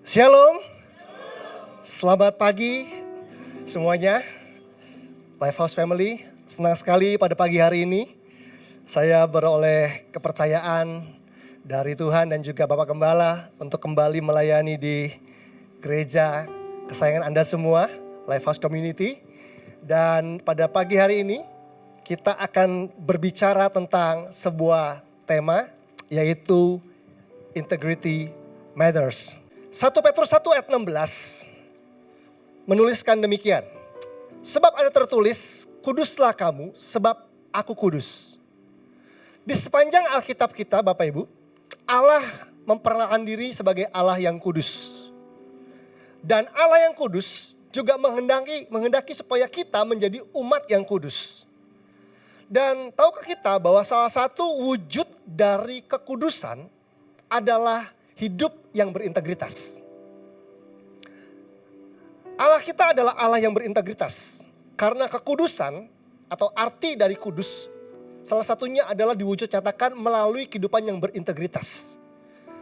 Shalom, selamat pagi semuanya, Lifehouse Family. Senang sekali pada pagi hari ini saya beroleh kepercayaan dari Tuhan dan juga Bapak Gembala untuk kembali melayani di gereja kesayangan Anda semua, Lifehouse Community. Dan pada pagi hari ini kita akan berbicara tentang sebuah tema, yaitu Integrity Matters. 1 Petrus 1 ayat 16 menuliskan demikian. Sebab ada tertulis, kuduslah kamu sebab aku kudus. Di sepanjang Alkitab kita Bapak Ibu, Allah memperkenalkan diri sebagai Allah yang kudus. Dan Allah yang kudus juga menghendaki supaya kita menjadi umat yang kudus. Dan tahukah kita bahwa salah satu wujud dari kekudusan adalah hidup yang berintegritas. Allah kita adalah Allah yang berintegritas. Karena kekudusan atau arti dari kudus, salah satunya adalah diwujud nyatakan melalui kehidupan yang berintegritas.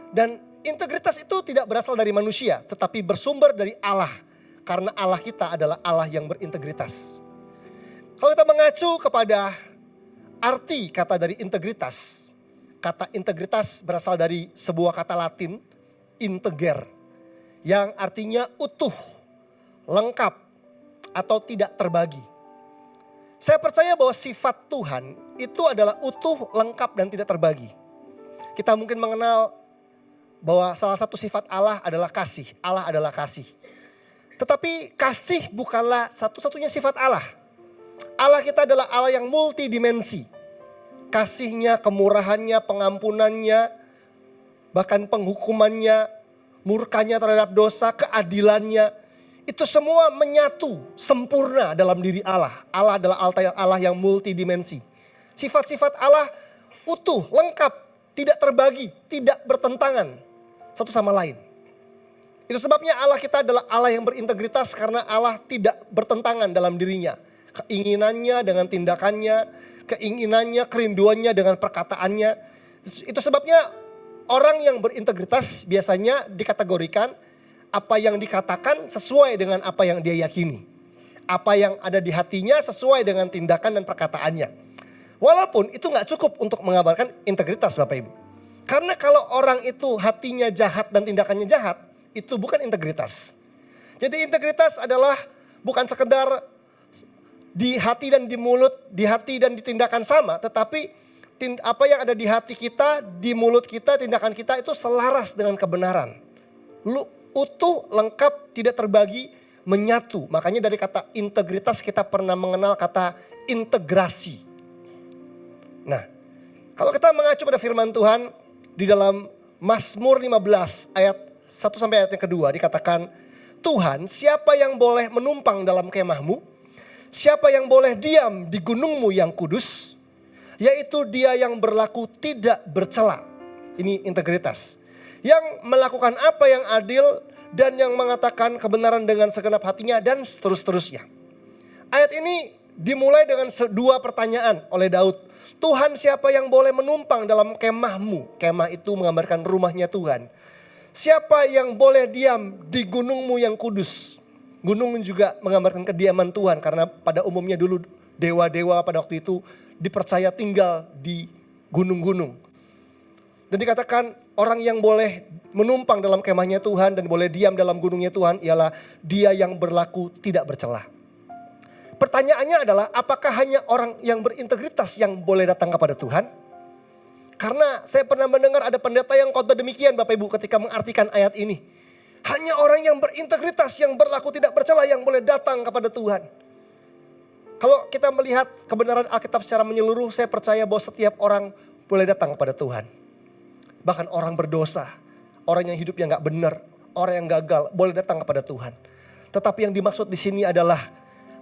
Dan integritas itu tidak berasal dari manusia, tetapi bersumber dari Allah. Karena Allah kita adalah Allah yang berintegritas. Kalau kita mengacu kepada arti kata dari integritas, kata integritas berasal dari sebuah kata Latin, integer, yang artinya utuh, lengkap, atau tidak terbagi. Saya percaya bahwa sifat Tuhan itu adalah utuh, lengkap, dan tidak terbagi. Kita mungkin mengenal bahwa salah satu sifat Allah adalah kasih. Allah adalah kasih. Tetapi kasih bukanlah satu-satunya sifat Allah. Allah kita adalah Allah yang multidimensi. Kasihnya, kemurahannya, pengampunannya, bahkan penghukumannya, murkanya terhadap dosa, keadilannya. Itu semua menyatu, sempurna dalam diri Allah. Allah adalah Allah yang multidimensi. Sifat-sifat Allah utuh, lengkap, tidak terbagi, tidak bertentangan satu sama lain. Itu sebabnya Allah kita adalah Allah yang berintegritas karena Allah tidak bertentangan dalam dirinya. Keinginannya dengan tindakannya, keinginannya, kerinduannya dengan perkataannya. Itu sebabnya orang yang berintegritas biasanya dikategorikan apa yang dikatakan sesuai dengan apa yang dia yakini. Apa yang ada di hatinya sesuai dengan tindakan dan perkataannya. Walaupun itu gak cukup untuk mengabarkan integritas Bapak Ibu. Karena kalau orang itu hatinya jahat dan tindakannya jahat, itu bukan integritas. Jadi integritas adalah bukan sekedar di hati dan di mulut, di hati dan di tindakan sama. Tetapi apa yang ada di hati kita, di mulut kita, tindakan kita itu selaras dengan kebenaran. Utuh, lengkap, tidak terbagi, menyatu. Makanya dari kata integritas kita pernah mengenal kata integrasi. Nah, kalau kita mengacu pada firman Tuhan di dalam Mazmur 15 ayat 1 sampai ayat yang kedua dikatakan, Tuhan, siapa yang boleh menumpang dalam kemahmu? Siapa yang boleh diam di gunungmu yang kudus? Yaitu dia yang berlaku tidak bercela. Ini integritas. Yang melakukan apa yang adil dan yang mengatakan kebenaran dengan segenap hatinya dan seterusnya. Ayat ini dimulai dengan dua pertanyaan oleh Daud. Tuhan, siapa yang boleh menumpang dalam kemahmu? Kemah itu menggambarkan rumahnya Tuhan. Siapa yang boleh diam di gunungmu yang kudus? Gunung juga menggambarkan kediaman Tuhan karena pada umumnya dulu dewa-dewa pada waktu itu dipercaya tinggal di gunung-gunung. Dan dikatakan orang yang boleh menumpang dalam kemahnya Tuhan dan boleh diam dalam gunungnya Tuhan ialah dia yang berlaku tidak bercela. Pertanyaannya adalah apakah hanya orang yang berintegritas yang boleh datang kepada Tuhan? Karena saya pernah mendengar ada pendeta yang khotbah demikian Bapak Ibu ketika mengartikan ayat ini. Hanya orang yang berintegritas yang berlaku tidak bercela yang boleh datang kepada Tuhan. Kalau kita melihat kebenaran Alkitab secara menyeluruh, saya percaya bahwa setiap orang boleh datang kepada Tuhan. Bahkan orang berdosa, orang yang hidupnya gak benar, orang yang gagal boleh datang kepada Tuhan. Tetapi yang dimaksud di sini adalah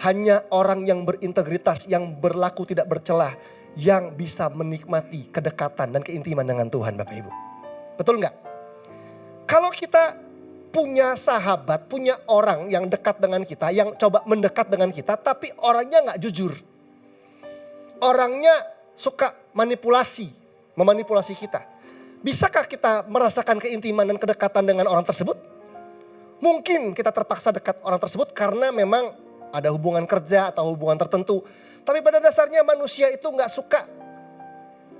hanya orang yang berintegritas, yang berlaku tidak bercela, yang bisa menikmati kedekatan dan keintiman dengan Tuhan Bapak Ibu. Betul gak? Kalau kita punya sahabat, punya orang yang dekat dengan kita, yang coba mendekat dengan kita, tapi orangnya gak jujur. Orangnya suka memanipulasi kita. Bisakah kita merasakan keintiman dan kedekatan dengan orang tersebut? Mungkin kita terpaksa dekat orang tersebut karena memang ada hubungan kerja atau hubungan tertentu. Tapi pada dasarnya manusia itu gak suka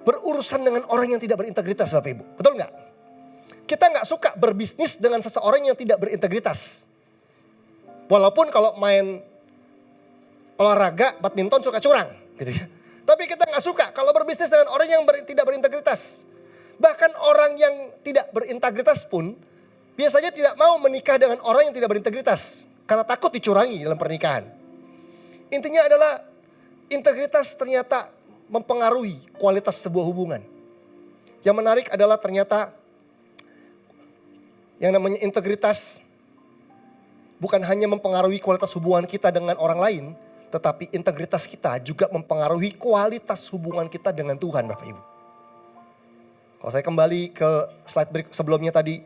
berurusan dengan orang yang tidak berintegritas, Bapak Ibu. Betul gak? Kita gak suka berbisnis dengan seseorang yang tidak berintegritas. Walaupun kalau main olahraga, badminton suka curang gitu ya. Tapi kita gak suka kalau berbisnis dengan orang yang tidak berintegritas. Bahkan orang yang tidak berintegritas pun biasanya tidak mau menikah dengan orang yang tidak berintegritas. Karena takut dicurangi dalam pernikahan. Intinya adalah integritas ternyata mempengaruhi kualitas sebuah hubungan. Yang menarik adalah ternyata yang namanya integritas bukan hanya mempengaruhi kualitas hubungan kita dengan orang lain. Tetapi integritas kita juga mempengaruhi kualitas hubungan kita dengan Tuhan, Bapak Ibu. Kalau saya kembali ke slide sebelumnya tadi,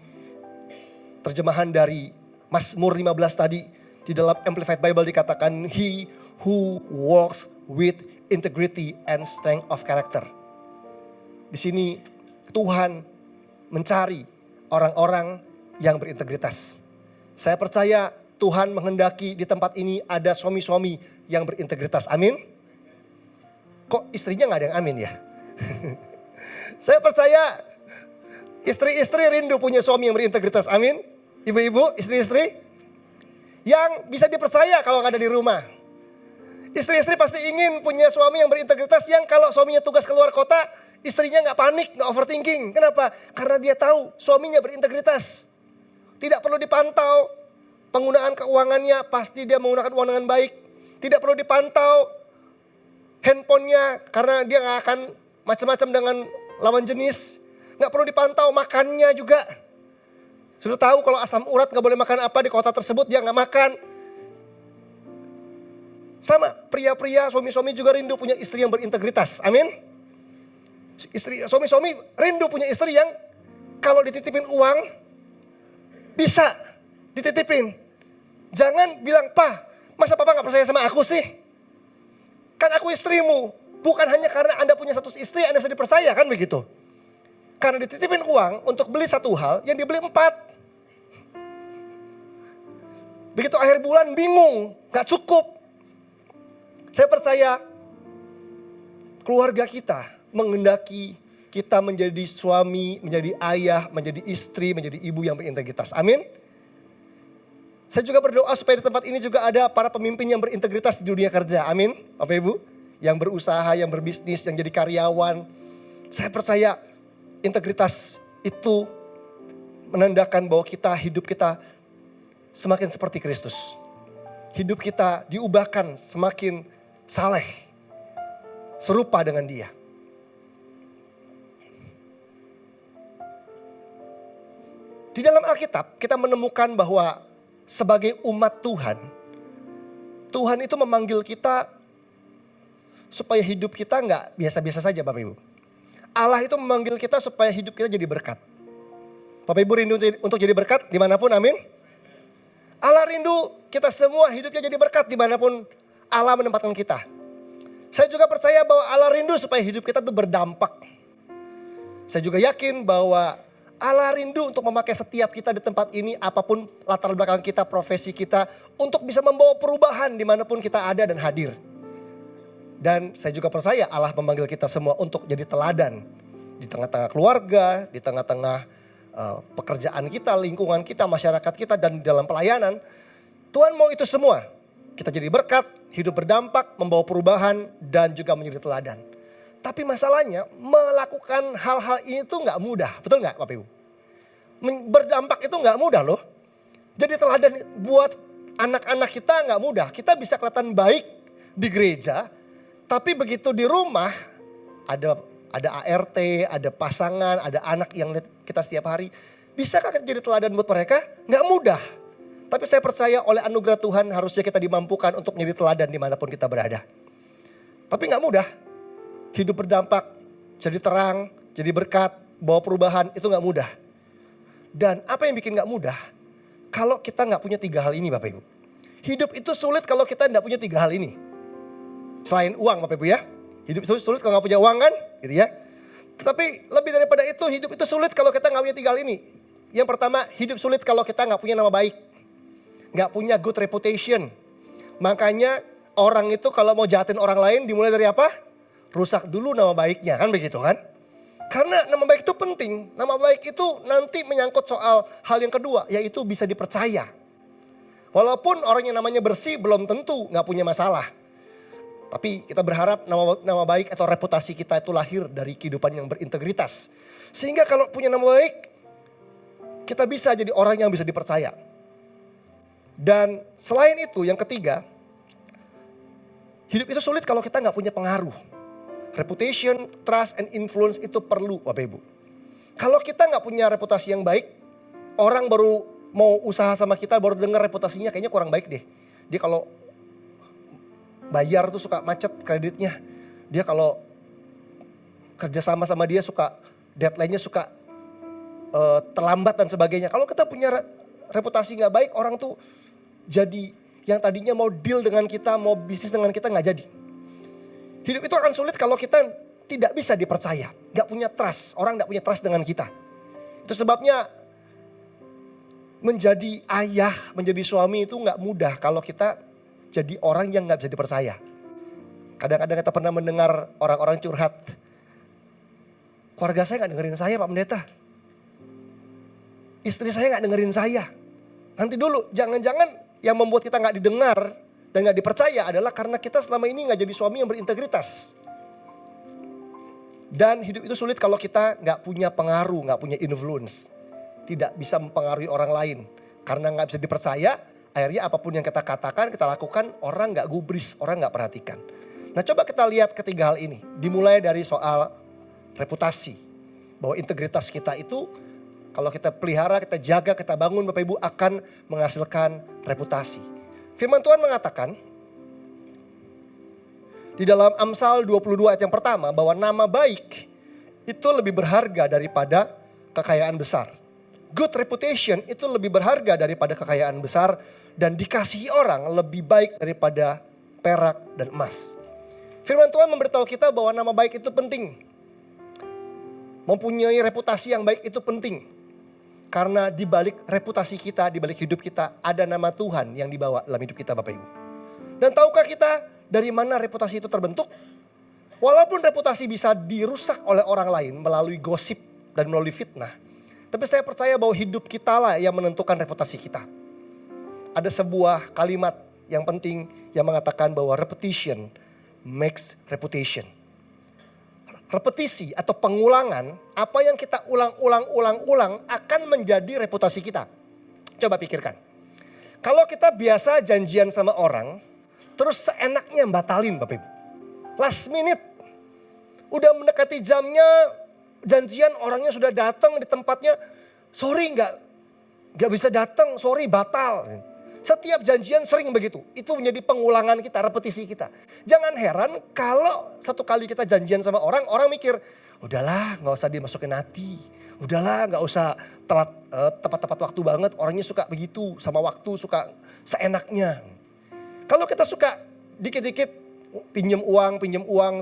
terjemahan dari Mazmur 15 tadi, di dalam Amplified Bible dikatakan, He who walks with integrity and strength of character. Di sini Tuhan mencari orang-orang yang berintegritas. Saya percaya Tuhan menghendaki di tempat ini ada suami-suami yang berintegritas. Amin. Kok istrinya gak ada yang amin ya? Saya percaya istri-istri rindu punya suami yang berintegritas. Amin. Ibu-ibu, istri-istri yang bisa dipercaya kalau gak ada di rumah. Istri-istri pasti ingin punya suami yang berintegritas, yang kalau suaminya tugas keluar kota, istrinya gak panik, gak overthinking. Kenapa? Karena dia tahu suaminya berintegritas. Tidak perlu dipantau penggunaan keuangannya, pasti dia menggunakan uang dengan baik. Tidak perlu dipantau handphonenya, karena dia gak akan macam-macam dengan lawan jenis. Gak perlu dipantau makannya juga. Sudah tahu kalau asam urat gak boleh makan apa di kota tersebut, dia gak makan. Sama, pria-pria, suami-suami juga rindu punya istri yang berintegritas. Amin. Suami-suami rindu punya istri yang kalau dititipin uang, bisa dititipin. Jangan bilang, "Pa, masa papa gak percaya sama aku sih? Kan aku istrimu." Bukan hanya karena Anda punya satu istri, Anda bisa dipercaya, kan begitu. Karena dititipin uang untuk beli satu hal, yang dibeli 4. Begitu akhir bulan bingung, gak cukup. Saya percaya keluarga kita menghendaki kita menjadi suami, menjadi ayah, menjadi istri, menjadi ibu yang berintegritas. Amin. Saya juga berdoa supaya di tempat ini juga ada para pemimpin yang berintegritas di dunia kerja. Amin. Bapak Ibu, yang berusaha, yang berbisnis, yang jadi karyawan. Saya percaya integritas itu menandakan bahwa hidup kita semakin seperti Kristus. Hidup kita diubahkan semakin saleh, serupa dengan Dia. Di dalam Alkitab kita menemukan bahwa sebagai umat Tuhan, Tuhan itu memanggil kita supaya hidup kita nggak biasa-biasa saja, Bapak Ibu. Allah itu memanggil kita supaya hidup kita jadi berkat. Bapak Ibu rindu untuk jadi berkat dimanapun, amin. Allah rindu kita semua hidupnya jadi berkat dimanapun Allah menempatkan kita. Saya juga percaya bahwa Allah rindu supaya hidup kita itu berdampak. Saya juga yakin bahwa Allah rindu untuk memakai setiap kita di tempat ini, apapun latar belakang kita, profesi kita, untuk bisa membawa perubahan dimanapun kita ada dan hadir. Dan saya juga percaya Allah memanggil kita semua untuk jadi teladan di tengah-tengah keluarga, di tengah-tengah pekerjaan kita, lingkungan kita, masyarakat kita, dan dalam pelayanan. Tuhan mau itu semua. Kita jadi berkat, hidup berdampak, membawa perubahan, dan juga menjadi teladan. Tapi masalahnya melakukan hal-hal ini tuh gak mudah. Betul gak Bapak Ibu? Berdampak itu gak mudah loh. Jadi teladan buat anak-anak kita gak mudah. Kita bisa kelihatan baik di gereja, tapi begitu di rumah ada ART, ada pasangan, ada anak yang lihat kita setiap hari. Bisakah kita jadi teladan buat mereka? Gak mudah. Tapi saya percaya oleh anugerah Tuhan harusnya kita dimampukan untuk menjadi teladan dimanapun kita berada. Tapi gak mudah. Hidup berdampak, jadi terang, jadi berkat, bawa perubahan, itu gak mudah. Dan apa yang bikin gak mudah? Kalau kita gak punya 3 hal ini Bapak Ibu. Hidup itu sulit kalau kita gak punya 3 hal ini. Selain uang Bapak Ibu ya. Hidup itu sulit kalau gak punya uang kan, gitu ya. Tetapi lebih daripada itu, hidup itu sulit kalau kita gak punya 3 hal ini. Yang pertama, hidup sulit kalau kita gak punya nama baik. nggak punya good reputation. Makanya orang itu kalau mau jahatin orang lain dimulai dari apa? Rusak dulu nama baiknya, kan begitu kan? Karena nama baik itu penting. Nama baik itu nanti menyangkut soal hal yang kedua, yaitu bisa dipercaya. Walaupun orang yang namanya bersih belum tentu nggak punya masalah. Tapi kita berharap nama baik atau reputasi kita itu lahir dari kehidupan yang berintegritas. Sehingga kalau punya nama baik, kita bisa jadi orang yang bisa dipercaya. Dan selain itu yang ketiga, hidup itu sulit kalau kita nggak punya pengaruh. Reputation, trust, and influence itu perlu Bapak Ibu. Kalau kita nggak punya reputasi yang baik, orang baru mau usaha sama kita baru dengar reputasinya kayaknya kurang baik deh. Dia kalau bayar tuh suka macet kreditnya. Dia kalau kerjasama sama dia suka deadline-nya suka terlambat dan sebagainya. Kalau kita punya reputasi nggak baik, orang tuh jadi yang tadinya mau deal dengan kita, mau bisnis dengan kita nggak jadi. Hidup itu akan sulit kalau kita tidak bisa dipercaya, nggak punya trust, orang nggak punya trust dengan kita. Itu sebabnya menjadi ayah, menjadi suami itu nggak mudah kalau kita jadi orang yang nggak bisa dipercaya. Kadang-kadang kita pernah mendengar orang-orang curhat, keluarga saya nggak dengerin saya Pak Pendeta, istri saya nggak dengerin saya. Nanti dulu, jangan-jangan yang membuat kita nggak didengar dan nggak dipercaya adalah karena kita selama ini nggak jadi suami yang berintegritas. Dan hidup itu sulit kalau kita nggak punya pengaruh, nggak punya influence, tidak bisa mempengaruhi orang lain. Karena nggak bisa dipercaya, akhirnya apapun yang kita katakan, kita lakukan, orang nggak gubris, orang nggak perhatikan. Nah coba kita lihat ketiga hal ini. Dimulai dari soal reputasi. Bahwa integritas kita itu kalau kita pelihara, kita jaga, kita bangun Bapak Ibu akan menghasilkan reputasi. Firman Tuhan mengatakan di dalam Amsal 22 ayat yang pertama bahwa nama baik itu lebih berharga daripada kekayaan besar. Good reputation itu lebih berharga daripada kekayaan besar dan dikasihi orang lebih baik daripada perak dan emas. Firman Tuhan memberitahu kita bahwa nama baik itu penting. Mempunyai reputasi yang baik itu penting. Karena di balik reputasi kita, di balik hidup kita ada nama Tuhan yang dibawa dalam hidup kita Bapak Ibu. Dan tahukah kita dari mana reputasi itu terbentuk? Walaupun reputasi bisa dirusak oleh orang lain melalui gosip dan melalui fitnah. Tapi saya percaya bahwa hidup kita lah yang menentukan reputasi kita. Ada sebuah kalimat yang penting yang mengatakan bahwa repetition makes reputation. Repetisi atau pengulangan, apa yang kita ulang akan menjadi reputasi kita. Coba pikirkan. Kalau kita biasa janjian sama orang, terus seenaknya batalin Bapak Ibu. Last minute, udah mendekati jamnya, janjian orangnya sudah datang di tempatnya, sorry nggak bisa datang, sorry batal. Setiap janjian sering begitu. Itu menjadi pengulangan kita, repetisi kita. Jangan heran kalau satu kali kita janjian sama orang, orang mikir, udahlah gak usah dimasukin hati. Udahlah gak usah telat tepat-tepat waktu banget. Orangnya suka begitu, sama waktu suka seenaknya. Kalau kita suka dikit-dikit pinjam uang,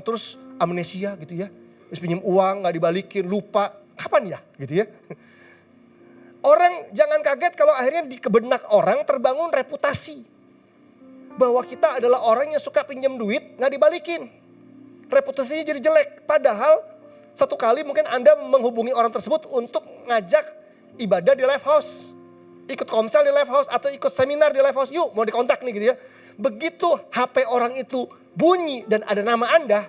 terus amnesia gitu ya. Terus pinjam uang gak dibalikin, lupa. Kapan ya gitu ya. Orang jangan kaget kalau akhirnya di benak orang terbangun reputasi. Bahwa kita adalah orang yang suka pinjam duit gak dibalikin. Reputasinya jadi jelek. Padahal satu kali mungkin Anda menghubungi orang tersebut untuk ngajak ibadah di live house. Ikut komsel di live house atau ikut seminar di live house. Yuk mau dikontak nih gitu ya. Begitu HP orang itu bunyi dan ada nama Anda.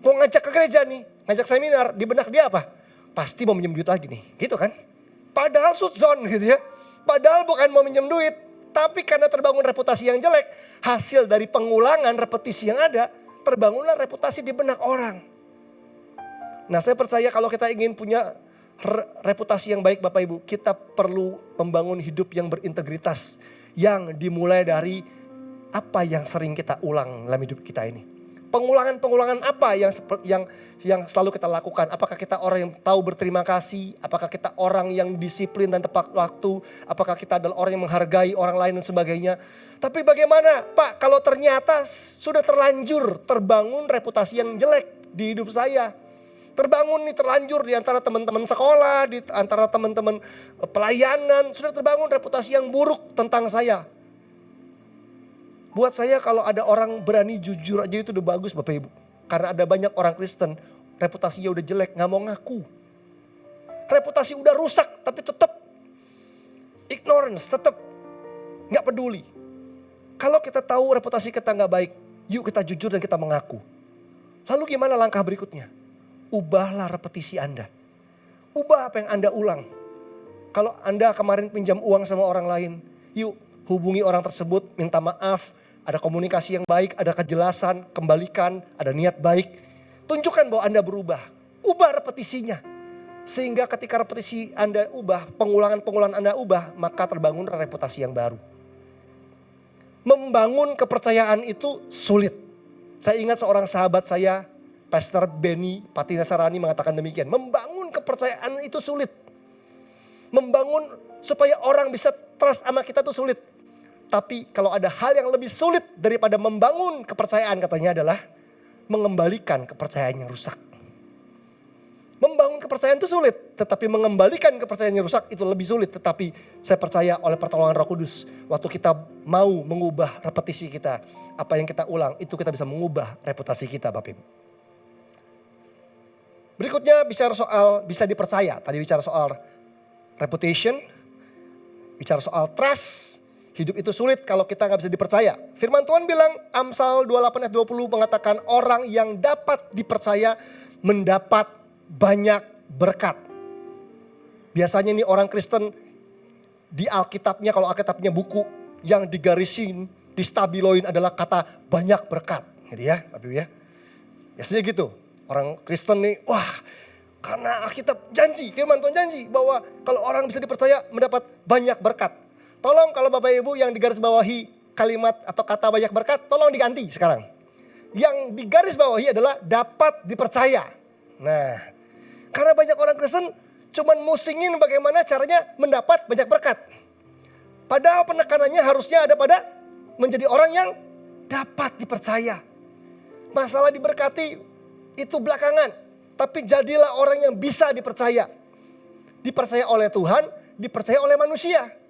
Mau ngajak ke gereja nih. Ngajak seminar di benak dia apa? Pasti mau minjem duit lagi nih. Gitu kan. Padahal sudzon gitu ya. Padahal bukan mau minjem duit. Tapi karena terbangun reputasi yang jelek. Hasil dari pengulangan repetisi yang ada. Terbangunlah reputasi di benak orang. Nah saya percaya kalau kita ingin punya reputasi yang baik Bapak Ibu. Kita perlu membangun hidup yang berintegritas. Yang dimulai dari apa yang sering kita ulang dalam hidup kita ini. Pengulangan-pengulangan apa yang selalu kita lakukan? Apakah kita orang yang tahu berterima kasih? Apakah kita orang yang disiplin dan tepat waktu? Apakah kita adalah orang yang menghargai orang lain dan sebagainya? Tapi bagaimana Pak kalau ternyata sudah terlanjur terbangun reputasi yang jelek di hidup saya? Terbangun nih, terlanjur di antara teman-teman sekolah, di antara teman-teman pelayanan. Sudah terbangun reputasi yang buruk tentang saya. Buat saya kalau ada orang berani jujur aja itu udah bagus Bapak Ibu. Karena ada banyak orang Kristen, reputasinya udah jelek, gak mau ngaku. Reputasi udah rusak tapi tetap ignorance, tetap gak peduli. Kalau kita tahu reputasi kita gak baik, yuk kita jujur dan kita mengaku. Lalu gimana langkah berikutnya? Ubahlah repetisi Anda. Ubah apa yang Anda ulang. Kalau Anda kemarin pinjam uang sama orang lain, yuk hubungi orang tersebut, minta maaf. Ada komunikasi yang baik, ada kejelasan, kembalikan, ada niat baik. Tunjukkan bahwa Anda berubah. Ubah repetisinya. Sehingga ketika repetisi Anda ubah, pengulangan-pengulangan Anda ubah, maka terbangun reputasi yang baru. Membangun kepercayaan itu sulit. Saya ingat seorang sahabat saya, Pastor Benny Patinasarani mengatakan demikian. Membangun kepercayaan itu sulit. Membangun supaya orang bisa trust sama kita itu sulit. Tapi kalau ada hal yang lebih sulit daripada membangun kepercayaan katanya adalah mengembalikan kepercayaan yang rusak. Membangun kepercayaan itu sulit, tetapi mengembalikan kepercayaan yang rusak itu lebih sulit. Tetapi saya percaya oleh pertolongan Roh Kudus, waktu kita mau mengubah repetisi kita, apa yang kita ulang itu kita bisa mengubah reputasi kita Bapak Ibu. Berikutnya bicara soal bisa dipercaya. Tadi bicara soal reputation, bicara soal trust. Hidup itu sulit kalau kita gak bisa dipercaya. Firman Tuhan bilang Amsal 28 ayat 20 mengatakan orang yang dapat dipercaya mendapat banyak berkat. Biasanya nih orang Kristen di Alkitabnya, kalau Alkitabnya buku yang digarisin, distabiloin adalah kata banyak berkat. Gitu ya Bapak Ibu ya. Biasanya gitu. Orang Kristen nih, wah karena Alkitab janji, firman Tuhan janji bahwa kalau orang bisa dipercaya mendapat banyak berkat. Tolong kalau Bapak Ibu yang digarisbawahi kalimat atau kata banyak berkat, tolong diganti sekarang. Yang digarisbawahi adalah dapat dipercaya. Nah, karena banyak orang Kristen cuman musingin bagaimana caranya mendapat banyak berkat. Padahal penekanannya harusnya ada pada menjadi orang yang dapat dipercaya. Masalah diberkati itu belakangan, tapi jadilah orang yang bisa dipercaya. Dipercaya oleh Tuhan, dipercaya oleh manusia.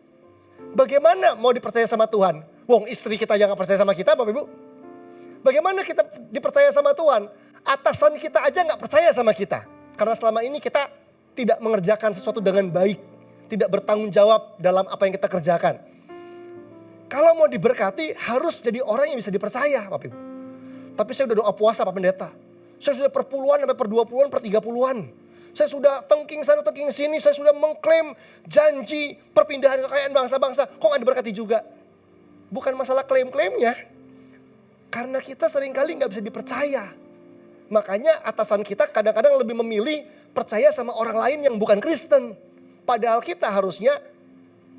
Bagaimana mau dipercaya sama Tuhan? Wong istri kita yang gak percaya sama kita Bapak Ibu. Bagaimana kita dipercaya sama Tuhan? Atasan kita aja gak percaya sama kita. Karena selama ini kita tidak mengerjakan sesuatu dengan baik. Tidak bertanggung jawab dalam apa yang kita kerjakan. Kalau mau diberkati harus jadi orang yang bisa dipercaya Bapak Ibu. Tapi saya udah doa puasa Pak Pendeta. Saya sudah perpuluhan sampai per 20-an, per 30-an. Saya sudah tengking sana, tengking sini. Saya sudah mengklaim janji perpindahan kekayaan bangsa-bangsa. Kok gak diberkati juga? Bukan masalah klaim-klaimnya. Karena kita seringkali gak bisa dipercaya. Makanya atasan kita kadang-kadang lebih memilih percaya sama orang lain yang bukan Kristen. Padahal kita harusnya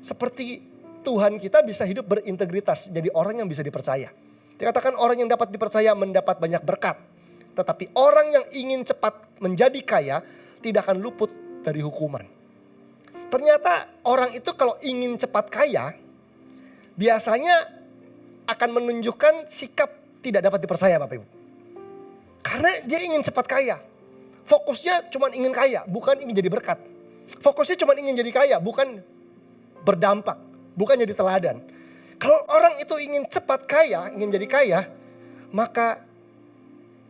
seperti Tuhan kita bisa hidup berintegritas. Jadi orang yang bisa dipercaya. Dikatakan orang yang dapat dipercaya mendapat banyak berkat. Tetapi orang yang ingin cepat menjadi kaya tidak akan luput dari hukuman. Ternyata orang itu kalau ingin cepat kaya biasanya akan menunjukkan sikap tidak dapat dipercaya Bapak Ibu. Karena dia ingin cepat kaya. Fokusnya cuma ingin kaya, bukan ingin jadi berkat. Fokusnya cuma ingin jadi kaya, bukan berdampak, bukan jadi teladan. Kalau orang itu ingin cepat kaya, ingin jadi kaya, maka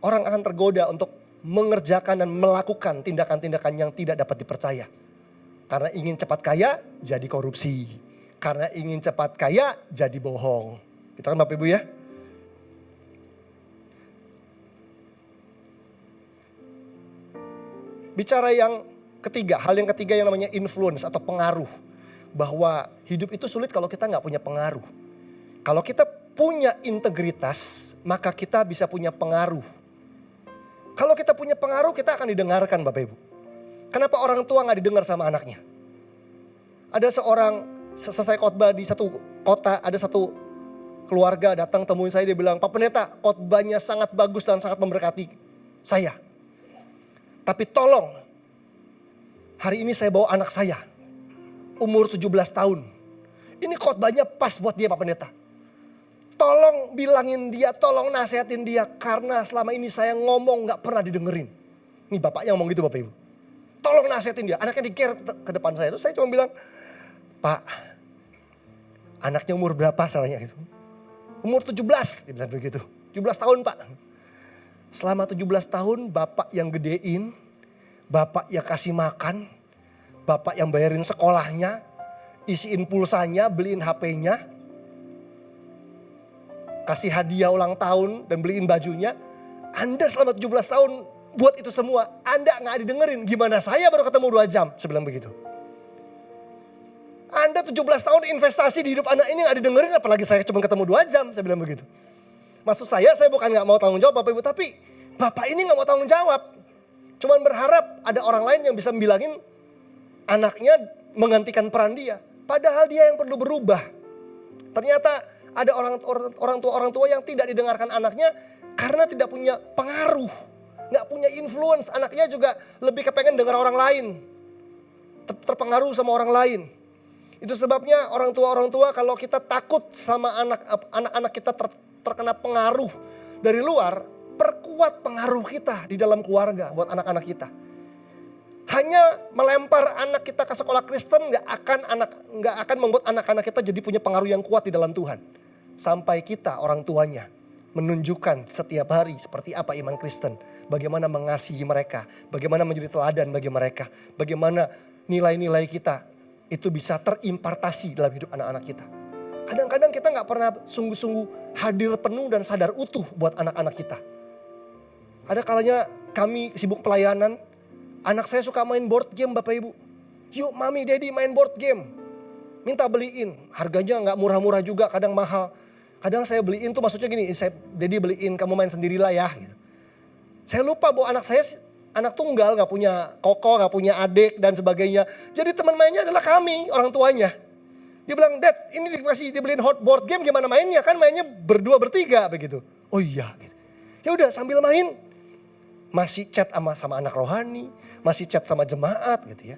orang akan tergoda untuk mengerjakan dan melakukan tindakan-tindakan yang tidak dapat dipercaya. Karena ingin cepat kaya, jadi korupsi. Karena ingin cepat kaya, jadi bohong. Gitu kan Bapak Ibu ya? Bicara yang ketiga, hal yang ketiga yang namanya influence atau pengaruh. Bahwa hidup itu sulit kalau kita gak punya pengaruh. Kalau kita punya integritas, maka kita bisa punya pengaruh. Kalau kita punya pengaruh, kita akan didengarkan Bapak Ibu. Kenapa orang tua gak didengar sama anaknya? Ada seorang, selesai khotbah di satu kota, ada satu keluarga datang temuin saya, dia bilang, Pak Pendeta, khotbahnya sangat bagus dan sangat memberkati saya. Tapi tolong, hari ini saya bawa anak saya, umur 17 tahun. Ini khotbahnya pas buat dia Pak Pendeta. Tolong bilangin dia, tolong nasihatin dia. Karena selama ini saya ngomong gak pernah didengerin. Nih bapaknya ngomong gitu Bapak Ibu. Tolong nasihatin dia, anaknya diker ke depan saya. Terus saya cuma bilang, Pak, anaknya umur berapa salahnya gitu. Umur 17, dia bilang begitu. 17 tahun Pak. Selama 17 tahun bapak yang gedein, bapak yang kasih makan, bapak yang bayarin sekolahnya, isiin pulsanya, beliin HP-nya, kasih hadiah ulang tahun dan beliin bajunya. Anda selama 17 tahun buat itu semua, Anda gak didengerin. Gimana saya baru ketemu 2 jam, saya bilang begitu. Anda 17 tahun investasi di hidup anak ini gak didengerin, apalagi saya cuma ketemu 2 jam, saya bilang begitu. Maksud saya bukan gak mau tanggung jawab Bapak Ibu, tapi Bapak ini gak mau tanggung jawab. Cuman berharap ada orang lain yang bisa bilangin anaknya menggantikan peran dia. Padahal dia yang perlu berubah. Ternyata ada orang tua yang tidak didengarkan anaknya karena tidak punya pengaruh. Gak punya influence, anaknya juga lebih kepengen dengar orang lain. Terpengaruh sama orang lain. Itu sebabnya orang tua kalau kita takut sama anak-anak kita terkena pengaruh dari luar, perkuat pengaruh kita di dalam keluarga buat anak-anak kita. Hanya melempar anak kita ke sekolah Kristen nggak akan membuat anak-anak kita jadi punya pengaruh yang kuat di dalam Tuhan. Sampai kita orang tuanya menunjukkan setiap hari seperti apa iman Kristen, bagaimana mengasihi mereka, bagaimana menjadi teladan bagi mereka, bagaimana nilai-nilai kita itu bisa terimpartasi dalam hidup anak-anak kita. Kadang-kadang kita gak pernah sungguh-sungguh hadir penuh dan sadar utuh buat anak-anak kita. Ada kalanya kami sibuk pelayanan, anak saya suka main board game Bapak Ibu. Yuk mami daddy main board game. Minta beliin, harganya gak murah-murah juga, kadang mahal. Kadang saya beliin tuh maksudnya gini, daddy beliin kamu main sendirilah ya. Gitu. Saya lupa bahwa anak saya anak tunggal, gak punya koko, gak punya adik dan sebagainya. Jadi teman mainnya adalah kami, orang tuanya. Dia bilang, Dad ini dibeliin hot board game gimana mainnya? Kan mainnya berdua bertiga begitu. Oh iya gitu. Ya udah sambil main. Masih chat sama anak rohani, masih chat sama jemaat gitu ya.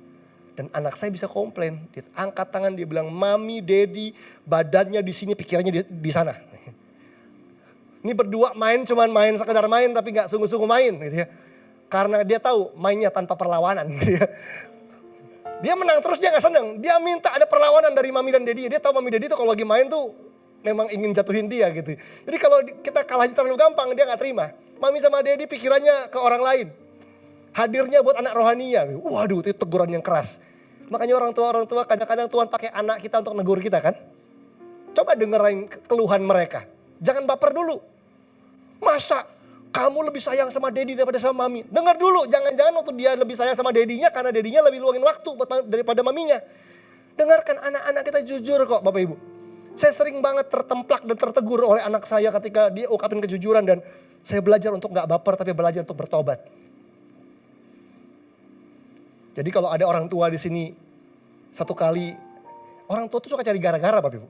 Dan anak saya bisa komplain, dia angkat tangan dia bilang, Mami, Daddy, badannya di sini, pikirannya di sana. Ini berdua cuman main sekedar main tapi gak sungguh-sungguh main gitu ya. Karena dia tahu mainnya tanpa perlawanan. Dia menang terus dia gak senang. Dia minta ada perlawanan dari mami dan daddy. Dia tahu mami daddy tuh kalau lagi main tuh memang ingin jatuhin dia gitu. Jadi kalau kita kalahnya terlalu gampang dia gak terima. Mami sama daddy pikirannya ke orang lain. Hadirnya buat anak rohaninya. Waduh itu teguran yang keras. Makanya orang tua kadang-kadang Tuhan pakai anak kita untuk negur kita kan. Coba dengerin keluhan mereka. Jangan baper dulu. Masa kamu lebih sayang sama daddy daripada sama mami. Dengar dulu, jangan-jangan waktu dia lebih sayang sama daddy-nya karena daddy-nya lebih luangin waktu daripada maminya. Dengarkan anak-anak kita jujur kok Bapak Ibu. Saya sering banget tertemplak dan tertegur oleh anak saya ketika dia ungkapin kejujuran dan saya belajar untuk gak baper tapi belajar untuk bertobat. Jadi kalau ada orang tua di sini satu kali, orang tua tuh suka cari gara-gara Bapak Ibu.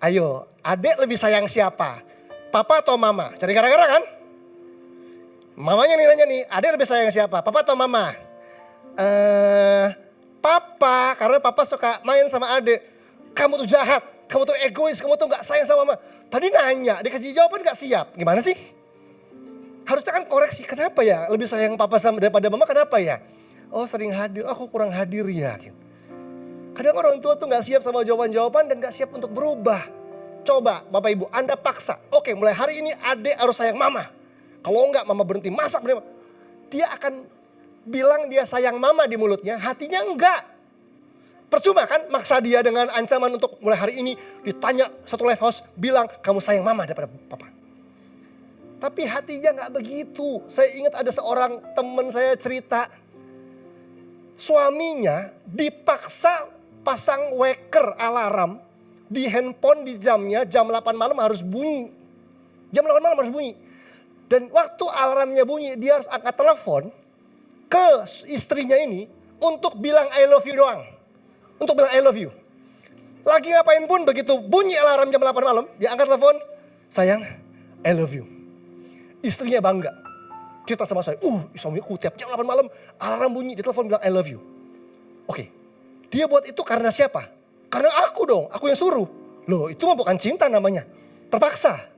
Ayo, adik lebih sayang siapa? Papa atau mama? Cari gara-gara kan? Mamanya nih nanya nih, adik lebih sayang siapa? Papa atau mama? Papa, karena papa suka main sama adik. Kamu tuh jahat, kamu tuh egois, kamu tuh gak sayang sama mama. Tadi nanya, dikasih jawaban gak siap. Gimana sih? Harusnya kan koreksi, kenapa ya? Lebih sayang papa sama daripada mama, kenapa ya? Oh sering hadir, aku kurang hadir ya. Gitu. Kadang orang tua tuh gak siap sama jawaban-jawaban dan gak siap untuk berubah. Coba Bapak Ibu, Anda paksa. Oke mulai hari ini adik harus sayang mama. Kalau enggak mama berhenti masak. Dia akan bilang dia sayang mama di mulutnya, hatinya enggak. Percuma kan maksa dia dengan ancaman untuk mulai hari ini ditanya satu live house bilang kamu sayang mama daripada papa. Tapi hatinya enggak begitu. Saya ingat ada seorang teman saya cerita. Suaminya dipaksa pasang waker alarm di handphone di jamnya, jam 8 malam harus bunyi. Jam 8 malam harus bunyi. Dan waktu alarmnya bunyi, dia harus angkat telepon ke istrinya ini untuk bilang I love you doang. Untuk bilang I love you. Lagi ngapain pun begitu bunyi alarm jam 8 malam, dia angkat telepon, sayang I love you. Istrinya bangga. Cerita sama saya, suamiku tiap jam 8 malam alarm bunyi, dia telepon bilang I love you. Oke, dia buat itu karena siapa? Karena aku dong, aku yang suruh. Loh itu mah bukan cinta namanya, terpaksa.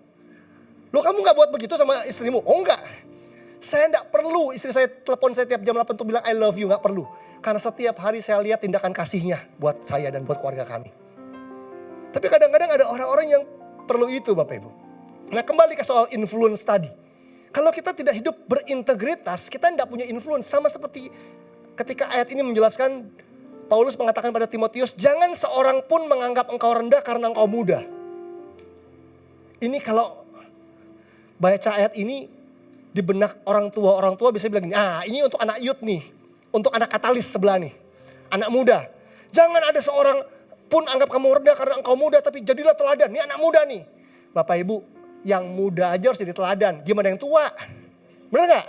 Loh kamu gak buat begitu sama istrimu? Oh enggak. Saya tidak perlu istri saya telepon saya tiap jam 8 untuk bilang I love you, nggak perlu. Karena setiap hari saya lihat tindakan kasihnya buat saya dan buat keluarga kami. Tapi kadang-kadang ada orang-orang yang perlu itu Bapak Ibu. Nah kembali ke soal influence tadi. Kalau kita tidak hidup berintegritas, kita tidak punya influence. Sama seperti ketika ayat ini menjelaskan, Paulus mengatakan pada Timotius, jangan seorang pun menganggap engkau rendah karena engkau muda. Ini kalau baca ayat ini di benak orang tua bisa bilang gini, ini untuk anak youth nih. Untuk anak katalis sebelah nih. Anak muda. Jangan ada seorang pun anggap kamu rendah karena engkau muda, tapi jadilah teladan. Ini anak muda nih. Bapak Ibu, yang muda aja harus jadi teladan. Gimana yang tua? Benar gak?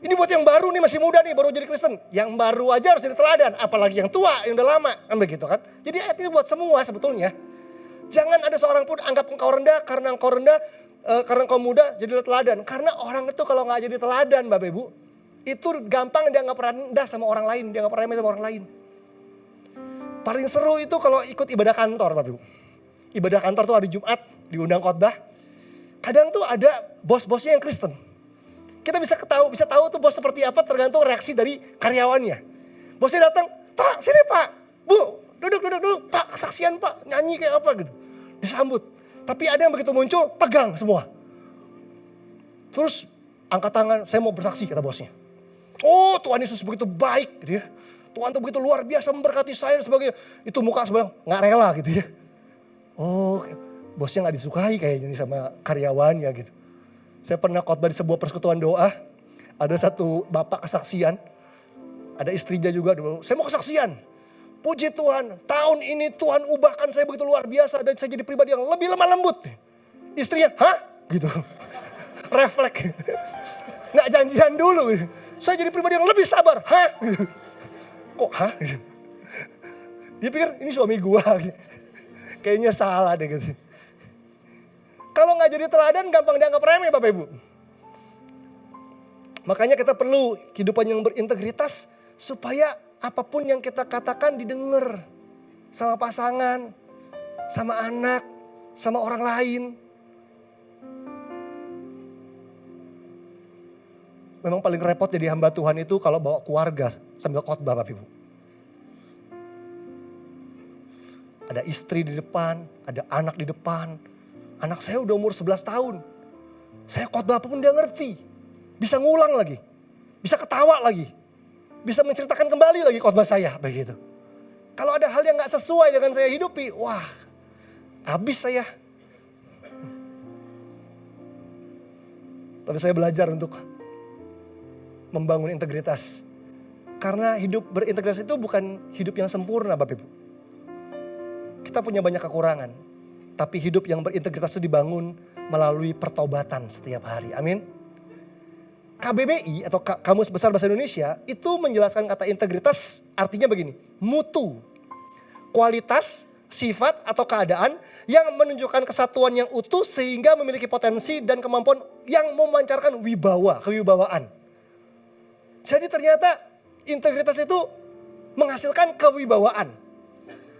Ini buat yang baru nih, masih muda nih, baru jadi Kristen. Yang baru aja harus jadi teladan, apalagi yang tua, yang udah lama. Kan begitu kan? Jadi ayat ini buat semua sebetulnya. Jangan ada seorang pun anggap engkau rendah karena engkau muda, jadilah teladan. Karena orang itu kalau gak jadi teladan Bapak Ibu, itu gampang dia gak rendah sama orang lain, dia gak pernah remeh sama orang lain. Paling seru itu kalau ikut ibadah kantor Bapak Ibu. Ibadah kantor tuh hari Jumat, diundang khotbah. Kadang tuh ada bos-bosnya yang Kristen. Kita bisa tahu tuh bos seperti apa tergantung reaksi dari karyawannya. Bosnya datang, Pak sini Pak, Bu duduk Pak kesaksian Pak, nyanyi kayak apa gitu. Disambut. Tapi ada yang begitu muncul tegang semua. Terus angkat tangan, saya mau bersaksi kata bosnya. Oh Tuhan Yesus begitu baik gitu ya. Tuhan tuh begitu luar biasa memberkati saya dan sebagainya. Itu muka sebelah gak rela gitu ya. Oh bosnya gak disukai kayaknya sama karyawannya gitu. Saya pernah khotbah di sebuah persekutuan doa. Ada satu bapak kesaksian. Ada istrinya juga. Saya mau kesaksian. Puji Tuhan. Tahun ini Tuhan ubahkan saya begitu luar biasa. Dan saya jadi pribadi yang lebih lemah lembut. Istrinya, hah? Gitu. Refleks. Nggak janjian dulu. Saya jadi pribadi yang lebih sabar. Hah? Kok hah? Dia pikir ini suami gua. Kayaknya salah deh gitu. Kalau nggak jadi teladan gampang dianggap remeh Bapak Ibu. Makanya kita perlu kehidupan yang berintegritas supaya apapun yang kita katakan didengar sama pasangan, sama anak, sama orang lain. Memang paling repot jadi hamba Tuhan itu kalau bawa keluarga sambil khotbah Bapak Ibu. Ada istri di depan, ada anak di depan. Anak saya udah umur 11 tahun. Saya khotbah apapun dia ngerti. Bisa ngulang lagi. Bisa ketawa lagi. Bisa menceritakan kembali lagi khotbah saya. Begitu. Kalau ada hal yang gak sesuai dengan saya hidupi. Wah, habis saya. Tapi saya belajar untuk membangun integritas. Karena hidup berintegritas itu bukan hidup yang sempurna Bapak Ibu. Kita punya banyak kekurangan. Tapi hidup yang berintegritas itu dibangun melalui pertobatan setiap hari. Amin. KBBI atau Kamus Besar Bahasa Indonesia itu menjelaskan kata integritas artinya begini. Mutu, kualitas, sifat atau keadaan yang menunjukkan kesatuan yang utuh sehingga memiliki potensi dan kemampuan yang memancarkan kewibawaan. Jadi ternyata integritas itu menghasilkan kewibawaan.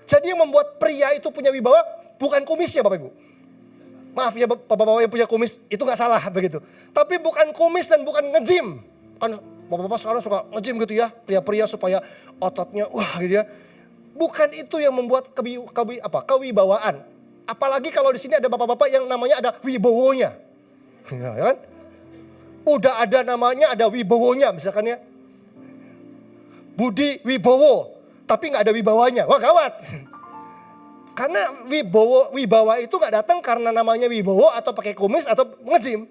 Jadi yang membuat pria itu punya wibawa bukan kumisnya Bapak Ibu. Maaf ya bapak-bapak yang punya kumis itu gak salah begitu. Tapi bukan kumis dan bukan nge-gym. Kan bapak-bapak sekarang suka nge-gym gitu ya. Pria-pria supaya ototnya wah gitu ya. Bukan itu yang membuat kewibawaan. Apalagi kalau di sini ada bapak-bapak yang namanya ada wibowonya. Ya kan? Udah ada namanya ada wibowonya misalkan ya. Budi Wibowo. Tapi gak ada wibawanya. Wah gawat. Karena wibawa itu gak datang karena namanya Wibowo atau pakai kumis atau nge-gym.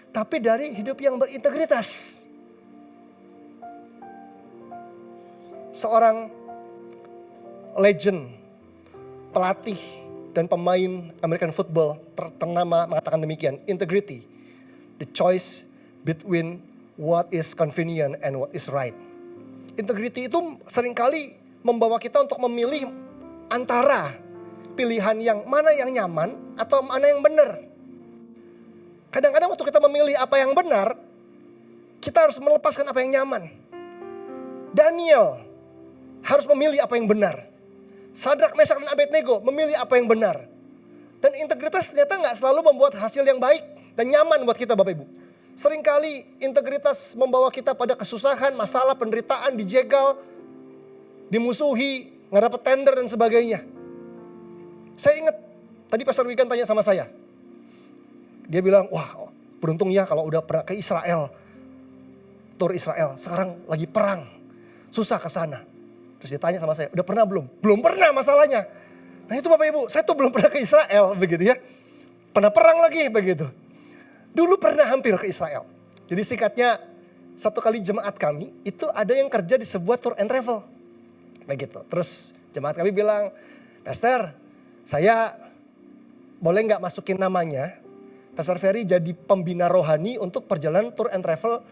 Tapi dari hidup yang berintegritas. Seorang legend, pelatih dan pemain American football ternama mengatakan demikian. Integrity, the choice between what is convenient and what is right. Integrity itu seringkali membawa kita untuk memilih antara pilihan yang mana yang nyaman atau mana yang benar. Kadang-kadang waktu kita memilih apa yang benar, kita harus melepaskan apa yang nyaman. Daniel harus memilih apa yang benar. Sadrak, Mesak, dan Abednego memilih apa yang benar. Dan integritas ternyata gak selalu membuat hasil yang baik dan nyaman buat kita Bapak Ibu. Seringkali integritas membawa kita pada kesusahan, masalah, penderitaan, dijegal, dimusuhi, nggak dapat tender dan sebagainya. Saya ingat tadi Pastor Wigan tanya sama saya. Dia bilang, wah beruntung ya kalau udah pernah ke Israel. Tur Israel, sekarang lagi perang. Susah ke sana. Terus dia tanya sama saya, udah pernah belum? Belum pernah masalahnya. Nah itu Bapak Ibu, saya tuh belum pernah ke Israel begitu ya. Pernah perang lagi begitu. Dulu pernah hampir ke Israel. Jadi singkatnya, satu kali jemaat kami itu ada yang kerja di sebuah tour and travel. Begitu. Terus jemaat kami bilang, Pastor, saya boleh nggak masukin namanya? Pastor Ferry jadi pembina rohani untuk perjalanan tour and travel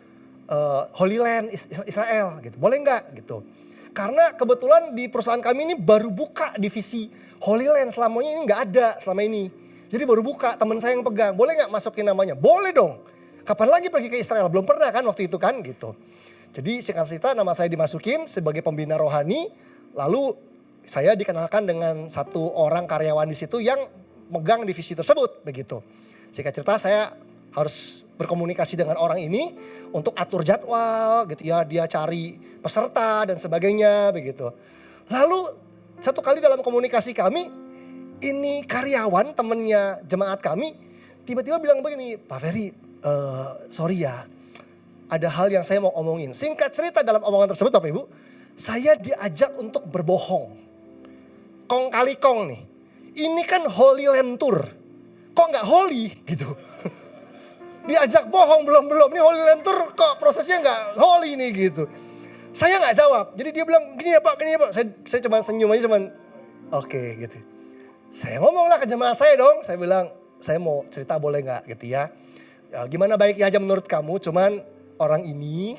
Holy Land Israel. Gitu. Boleh nggak? Gitu. Karena kebetulan di perusahaan kami ini baru buka divisi Holy Land. Selamanya ini nggak ada selama ini. Jadi baru buka, teman saya yang pegang. Boleh gak masukin namanya? Boleh dong. Kapan lagi pergi ke Israel? Belum pernah kan waktu itu kan gitu. Jadi singkat cerita nama saya dimasukin sebagai pembina rohani. Lalu saya dikenalkan dengan satu orang karyawan di situ yang megang divisi tersebut begitu. Singkat cerita saya harus berkomunikasi dengan orang ini untuk atur jadwal gitu ya. Dia cari peserta dan sebagainya begitu. Lalu satu kali dalam komunikasi kami, ini karyawan temennya jemaat kami tiba-tiba bilang begini, Pak Ferry, sorry ya, ada hal yang saya mau omongin. Singkat cerita dalam omongan tersebut Bapak Ibu, saya diajak untuk berbohong. Kong kali kong nih, ini kan Holy Land Tour, kok gak holy gitu. Diajak bohong belum, ini Holy Land Tour kok prosesnya gak holy nih gitu. Saya gak jawab, jadi dia bilang gini ya Pak, gini ya Pak. Saya cuma senyum aja oke gitu. Saya ngomong lah ke jemaat saya dong, saya bilang saya mau cerita boleh gak gitu ya. Gimana baiknya aja menurut kamu, cuman orang ini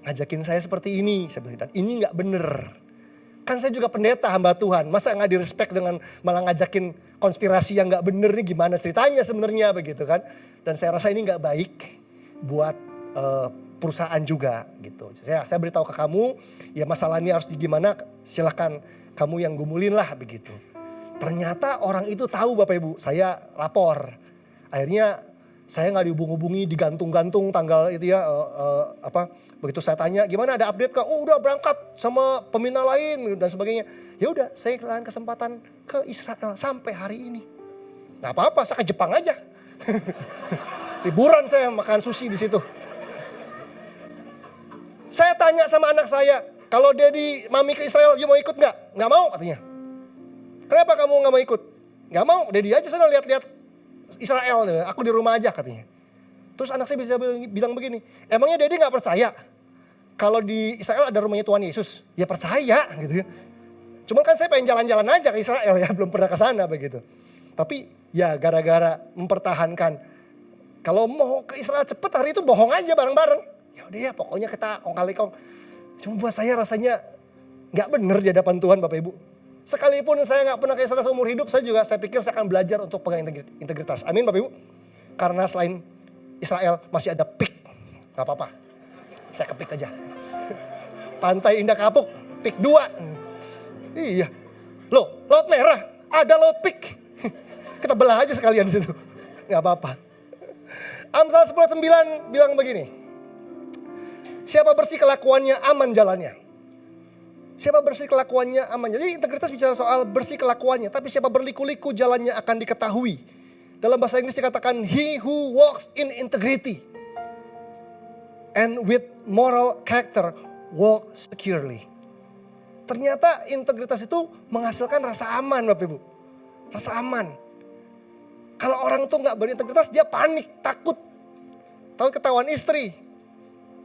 ngajakin saya seperti ini. Saya bilang, dan ini gak bener. Kan saya juga pendeta hamba Tuhan, masa gak direspek dengan malah ngajakin konspirasi yang gak bener nih gimana ceritanya sebenarnya begitu kan. Dan saya rasa ini gak baik buat perusahaan juga gitu. Saya beritahu ke kamu, ya masalah ini harus gimana, silahkan kamu yang gumulin lah begitu. Ternyata orang itu tahu Bapak Ibu, saya lapor. Akhirnya saya nggak dihubung-hubungi, digantung-gantung tanggal itu ya. Begitu saya tanya, gimana ada update kah? Oh udah berangkat sama pembina lain dan sebagainya. Ya udah, saya kehilangan kesempatan ke Israel sampai hari ini. Nggak apa-apa, saya ke Jepang aja. Liburan saya makan sushi di situ. Saya tanya sama anak saya, kalau Daddy Mami ke Israel, you mau ikut nggak? Nggak mau katanya. Kenapa kamu gak mau ikut? Gak mau, Daddy aja sana lihat-lihat Israel. Aku di rumah aja katanya. Terus anak saya bisa bilang begini, emangnya Daddy gak percaya kalau di Israel ada rumahnya Tuhan Yesus? Ya percaya gitu ya. Cuman kan saya pengen jalan-jalan aja ke Israel ya, belum pernah ke sana begitu. Tapi ya gara-gara mempertahankan, kalau mau ke Israel cepet hari itu bohong aja bareng-bareng. Ya udah ya pokoknya kita kong kali kong. Cuma buat saya rasanya gak bener di hadapan Tuhan Bapak Ibu. Sekalipun saya gak pernah ke Israel seumur hidup, saya pikir saya akan belajar untuk pegang integritas. Amin Bapak Ibu. Karena selain Israel masih ada PIK. Gak apa-apa. Saya ke PIK aja. Pantai Indah Kapuk, PIK 2. Iya. Loh, Laut Merah, ada Laut PIK. Kita belah aja sekalian di situ. Gak apa-apa. Amsal 10:9 bilang begini. Siapa bersih kelakuannya, aman jalannya. Siapa bersih kelakuannya aman. Jadi integritas bicara soal bersih kelakuannya. Tapi siapa berliku-liku jalannya akan diketahui. Dalam bahasa Inggris dikatakan he who walks in integrity and with moral character walk securely. Ternyata integritas itu menghasilkan rasa aman Bapak Ibu. Rasa aman. Kalau orang tuh gak berintegritas dia panik, takut. Tahu ketahuan istri.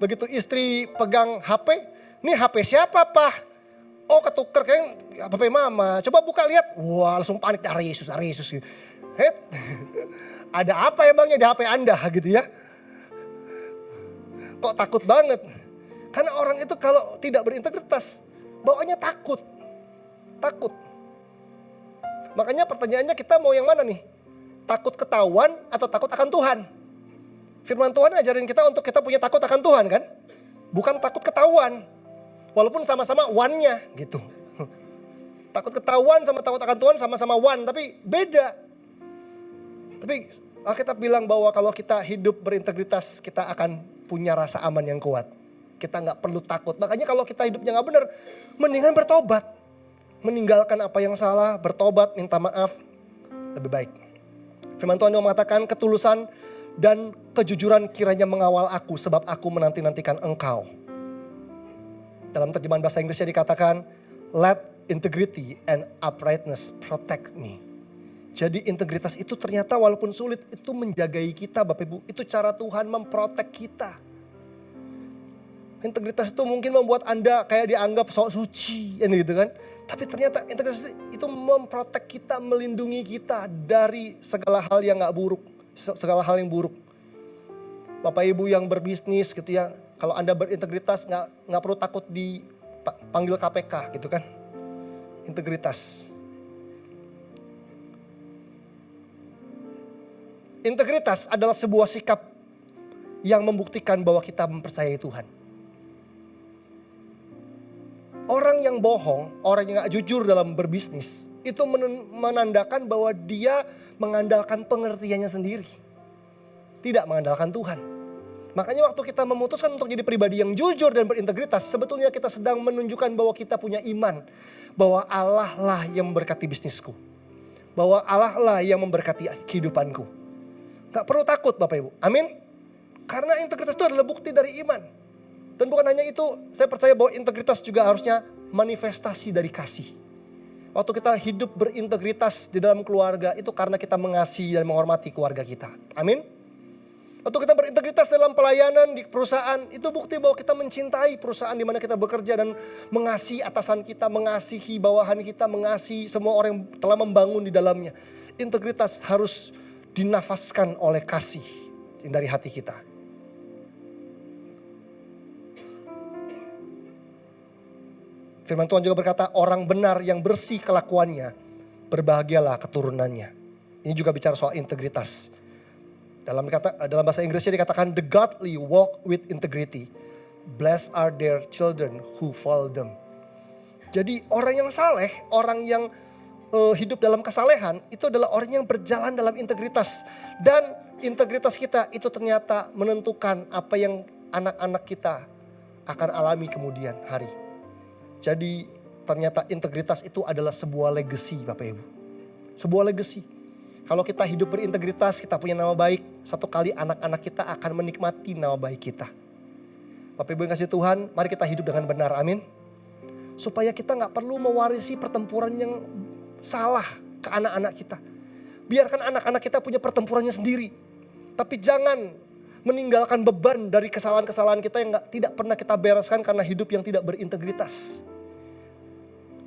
Begitu istri pegang HP. Ini HP siapa Pak? Oh ketuker kayak HP mama. Coba buka lihat. Wah langsung panik. Darah Yesus. Gitu. Ada apa emangnya di HP Anda gitu ya. Kok takut banget. Karena orang itu kalau tidak berintegritas. Bawaannya takut. Takut. Makanya pertanyaannya kita mau yang mana nih? Takut ketahuan atau takut akan Tuhan? Firman Tuhan ajarin kita untuk kita punya takut akan Tuhan kan? Bukan takut ketahuan. Walaupun sama-sama one-nya gitu. Takut ketahuan sama takut akan Tuhan sama-sama one, tapi beda. Tapi Alkitab bilang bahwa kalau kita hidup berintegritas, kita akan punya rasa aman yang kuat. Kita gak perlu takut. Makanya kalau kita hidupnya gak benar, mendingan bertobat. Meninggalkan apa yang salah, bertobat, minta maaf, lebih baik. Firman Tuhan yang mengatakan ketulusan dan kejujuran kiranya mengawal aku, sebab aku menanti-nantikan engkau. Dalam terjemahan bahasa Inggrisnya dikatakan, let integrity and uprightness protect me. Jadi integritas itu ternyata walaupun sulit, itu menjagai kita Bapak Ibu. Itu cara Tuhan memprotek kita. Integritas itu mungkin membuat Anda kayak dianggap sok suci gitu kan. Tapi ternyata integritas itu memprotek kita, melindungi kita dari segala hal yang gak buruk. Segala hal yang buruk. Bapak Ibu yang berbisnis gitu ya. Kalau Anda berintegritas gak perlu takut dipanggil KPK gitu kan. Integritas. Integritas adalah sebuah sikap yang membuktikan bahwa kita mempercayai Tuhan. Orang yang bohong, orang yang gak jujur dalam berbisnis, itu menandakan bahwa dia mengandalkan pengertiannya sendiri. Tidak mengandalkan Tuhan. Makanya waktu kita memutuskan untuk jadi pribadi yang jujur dan berintegritas, sebetulnya kita sedang menunjukkan bahwa kita punya iman. Bahwa Allah lah yang memberkati bisnisku. Bahwa Allah lah yang memberkati kehidupanku. Gak perlu takut Bapak Ibu, amin. Karena integritas itu adalah bukti dari iman. Dan bukan hanya itu, saya percaya bahwa integritas juga harusnya manifestasi dari kasih. Waktu kita hidup berintegritas di dalam keluarga, itu karena kita mengasihi dan menghormati keluarga kita. Amin. Waktu kita berintegritas dalam pelayanan di perusahaan, itu bukti bahwa kita mencintai perusahaan di mana kita bekerja dan mengasihi atasan kita, mengasihi bawahan kita, mengasihi semua orang yang telah membangun di dalamnya. Integritas harus dinafaskan oleh kasih dari hati kita. Firman Tuhan juga berkata, orang benar yang bersih kelakuannya, berbahagialah keturunannya. Ini juga bicara soal integritas. Dalam bahasa Inggrisnya dikatakan, the godly walk with integrity. Blessed are their children who follow them. Jadi orang yang saleh, orang yang hidup dalam kesalehan, itu adalah orang yang berjalan dalam integritas. Dan integritas kita itu ternyata menentukan apa yang anak-anak kita akan alami kemudian hari. Jadi ternyata integritas itu adalah sebuah legacy Bapak Ibu. Sebuah legacy. Kalau kita hidup berintegritas, kita punya nama baik. Satu kali anak-anak kita akan menikmati nama baik kita. Bapak Ibu yang kasih Tuhan, mari kita hidup dengan benar, amin. Supaya kita gak perlu mewarisi pertempuran yang salah ke anak-anak kita. Biarkan anak-anak kita punya pertempurannya sendiri. Tapi jangan meninggalkan beban dari kesalahan-kesalahan kita yang tidak pernah kita bereskan karena hidup yang tidak berintegritas.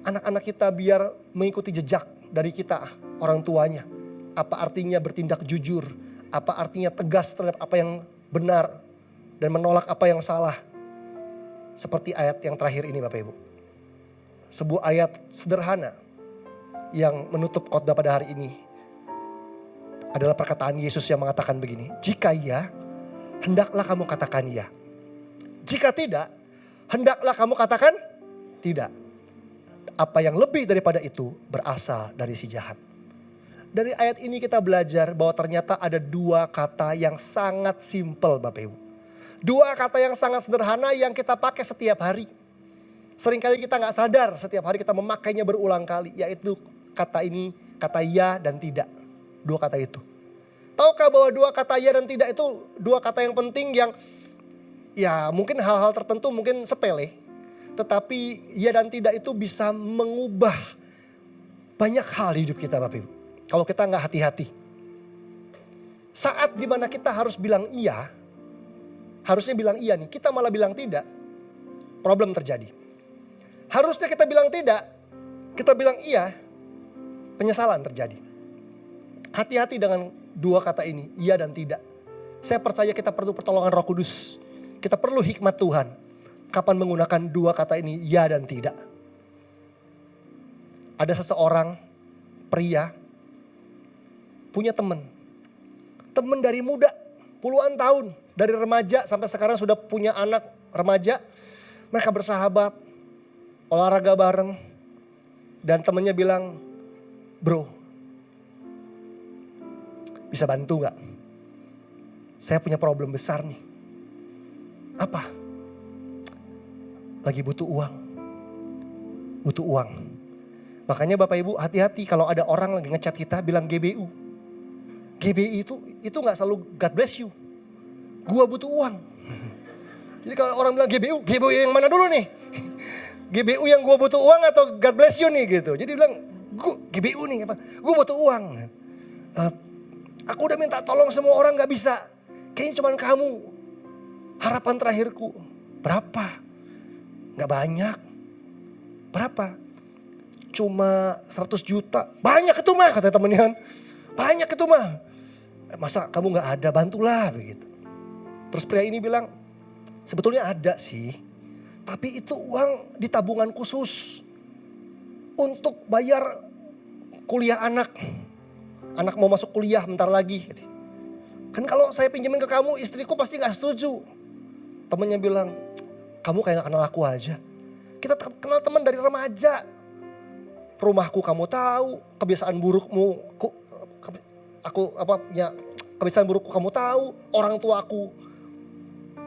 Anak-anak kita biar mengikuti jejak dari kita, orang tuanya. Apa artinya bertindak jujur, apa artinya tegas terhadap apa yang benar dan menolak apa yang salah. Seperti ayat yang terakhir ini Bapak Ibu. Sebuah ayat sederhana yang menutup khotbah pada hari ini adalah perkataan Yesus yang mengatakan begini. Jika iya, hendaklah kamu katakan iya. Jika tidak, hendaklah kamu katakan tidak. Apa yang lebih daripada itu berasal dari si jahat. Dari ayat ini kita belajar bahwa ternyata ada dua kata yang sangat simpel Bapak Ibu. Dua kata yang sangat sederhana yang kita pakai setiap hari. Seringkali kita gak sadar setiap hari kita memakainya berulang kali. Yaitu kata ini, kata ya dan tidak. Dua kata itu. Tahukah bahwa dua kata ya dan tidak itu dua kata yang penting yang ya mungkin hal-hal tertentu mungkin sepele. Tetapi ya dan tidak itu bisa mengubah banyak hal di hidup kita Bapak Ibu. Kalau kita gak hati-hati. Saat dimana kita harus bilang iya, harusnya bilang iya nih, kita malah bilang tidak, problem terjadi. Harusnya kita bilang tidak, kita bilang iya, penyesalan terjadi. Hati-hati dengan dua kata ini, iya dan tidak. Saya percaya kita perlu pertolongan Roh Kudus. Kita perlu hikmat Tuhan. Kapan menggunakan dua kata ini, iya dan tidak. Ada seseorang pria punya teman dari muda, puluhan tahun, dari remaja sampai sekarang sudah punya anak remaja. Mereka bersahabat, olahraga bareng, dan temannya bilang, bro, Bisa bantu gak? Saya punya problem besar nih. Apa? Lagi butuh uang. Butuh uang. Makanya Bapak Ibu hati-hati kalau ada orang lagi ngechat kita bilang GBU. GBI itu gak selalu God bless you. Gua butuh uang. Jadi kalau orang bilang GBU yang mana dulu nih? GBU yang gua butuh uang atau God bless you nih gitu. Jadi bilang GBU nih apa? Gua butuh uang. Aku udah minta tolong semua orang gak bisa. Kayaknya cuma kamu. Harapan terakhirku. Berapa? Gak banyak. Berapa? Cuma 100 juta. Banyak itu mah kata temennya. Banyak itu mah. Masa kamu gak ada, bantulah begitu. Terus pria ini bilang, sebetulnya ada sih. Tapi itu uang di tabungan khusus. Untuk bayar kuliah anak. Anak mau masuk kuliah bentar lagi. Kan kalau saya pinjemin ke kamu, istriku pasti gak setuju. Temennya bilang, kamu kayak gak kenal aku aja. Kita kenal teman dari remaja. Rumahku kamu tahu, kebiasaan burukmu, kebiasaan burukku kamu tahu, orang tuaku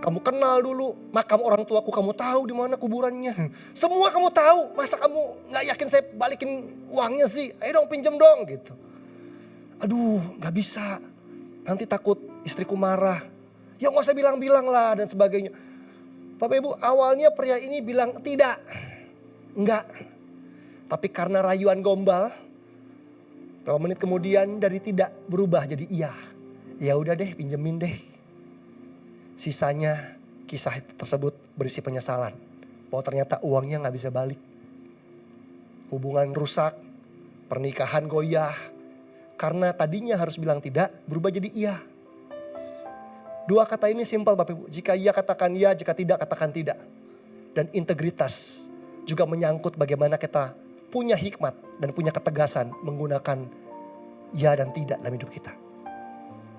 kamu kenal dulu, makam orang tuaku kamu tahu di mana kuburannya. Semua kamu tahu, masa kamu nggak yakin saya balikin uangnya sih? Ayo dong pinjem dong gitu. Aduh, nggak bisa, nanti takut istriku marah. Ya nggak usah bilang-bilang lah dan sebagainya. Bapak Ibu, awalnya pria ini bilang tidak, enggak. Tapi karena rayuan gombal, beberapa menit kemudian dari tidak berubah jadi iya. Ya udah deh, pinjemin deh. Sisanya kisah tersebut berisi penyesalan. Bahwa ternyata uangnya gak bisa balik. Hubungan rusak, pernikahan goyah. Karena tadinya harus bilang tidak, berubah jadi iya. Dua kata ini simpel Bapak Ibu. Jika iya katakan iya, jika tidak katakan tidak. Dan integritas juga menyangkut bagaimana kita punya hikmat dan punya ketegasan menggunakan iya dan tidak dalam hidup kita.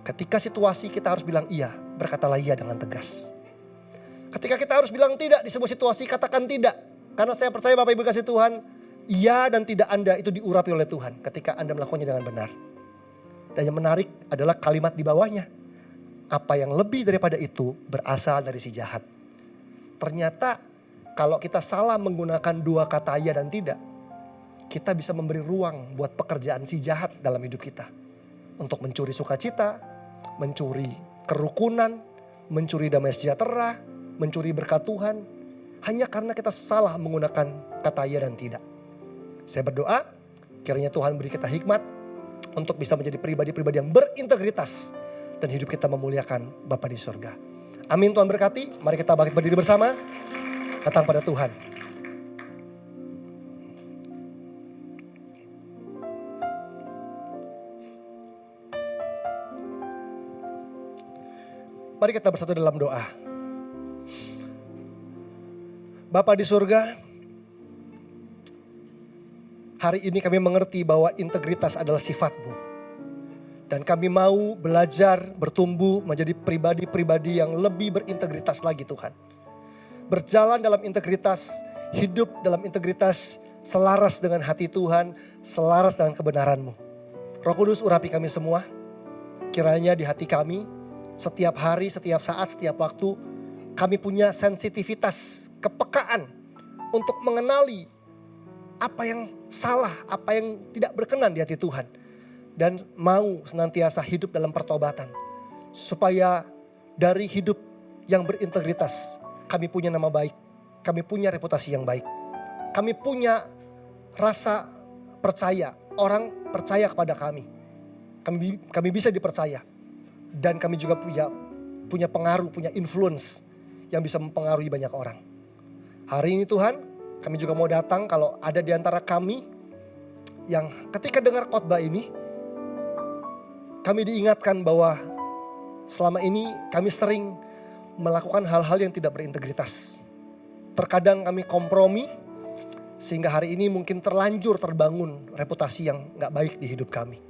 Ketika situasi kita harus bilang iya, berkatalah iya dengan tegas. Ketika kita harus bilang tidak di sebuah situasi, katakan tidak. Karena saya percaya Bapak Ibu kasih Tuhan, iya dan tidak Anda itu diurapi oleh Tuhan ketika Anda melakukannya dengan benar. Dan yang menarik adalah kalimat di bawahnya. Apa yang lebih daripada itu berasal dari si jahat. Ternyata kalau kita salah menggunakan dua kata iya dan tidak, kita bisa memberi ruang buat pekerjaan si jahat dalam hidup kita. Untuk mencuri sukacita, mencuri kerukunan, mencuri damai sejahtera, mencuri berkat Tuhan. Hanya karena kita salah menggunakan kata iya dan tidak. Saya berdoa, kiranya Tuhan beri kita hikmat untuk bisa menjadi pribadi-pribadi yang berintegritas. Dan hidup kita memuliakan Bapa di surga. Amin, Tuhan berkati. Mari kita bangkit berdiri bersama. Datang pada Tuhan. Mari kita bersatu dalam doa. Bapa di surga, hari ini kami mengerti bahwa integritas adalah sifat-Mu. Dan kami mau belajar bertumbuh menjadi pribadi-pribadi yang lebih berintegritas lagi Tuhan. Berjalan dalam integritas, hidup dalam integritas, selaras dengan hati Tuhan, selaras dengan kebenaran-Mu. Roh Kudus urapi kami semua. Kiranya di hati kami, setiap hari, setiap saat, setiap waktu, kami punya sensitivitas, kepekaan untuk mengenali apa yang salah, apa yang tidak berkenan di hati Tuhan. Dan mau senantiasa hidup dalam pertobatan. Supaya dari hidup yang berintegritas, kami punya nama baik. Kami punya reputasi yang baik. Kami punya rasa percaya. Orang percaya kepada kami. Kami bisa dipercaya. Dan kami juga punya pengaruh, punya influence yang bisa mempengaruhi banyak orang. Hari ini Tuhan, kami juga mau datang kalau ada di antara kami yang ketika dengar khotbah ini, kami diingatkan bahwa selama ini kami sering melakukan hal-hal yang tidak berintegritas. Terkadang kami kompromi sehingga hari ini mungkin terlanjur terbangun reputasi yang gak baik di hidup kami.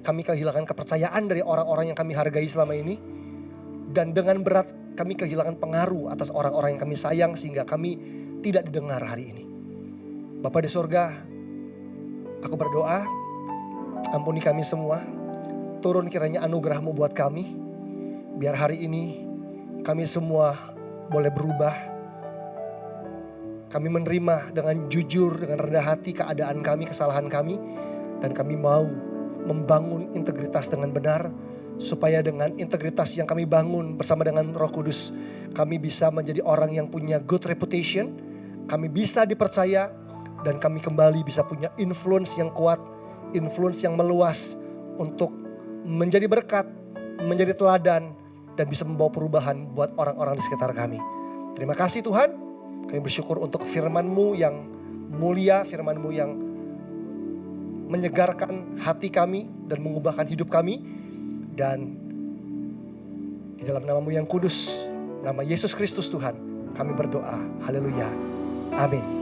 Kami kehilangan kepercayaan dari orang-orang yang kami hargai selama ini. Dan dengan berat kami kehilangan pengaruh atas orang-orang yang kami sayang sehingga kami tidak didengar hari ini. Bapa di surga, aku berdoa, ampuni kami semua. turun kiranya anugerah-Mu buat kami. Biar hari ini kami semua boleh berubah. Kami menerima dengan jujur, dengan rendah hati keadaan kami, kesalahan kami. Dan kami mau membangun integritas dengan benar. Supaya dengan integritas yang kami bangun bersama dengan Roh Kudus, kami bisa menjadi orang yang punya good reputation. Kami bisa dipercaya dan kami kembali bisa punya influence yang kuat, influence yang meluas untuk menjadi berkat, menjadi teladan, dan bisa membawa perubahan buat orang-orang di sekitar kami. Terima kasih Tuhan, kami bersyukur untuk firman-Mu yang mulia, firman-Mu yang menyegarkan hati kami dan mengubahkan hidup kami. Dan di dalam nama-Mu yang kudus, nama Yesus Kristus Tuhan, kami berdoa. Haleluya. Amin.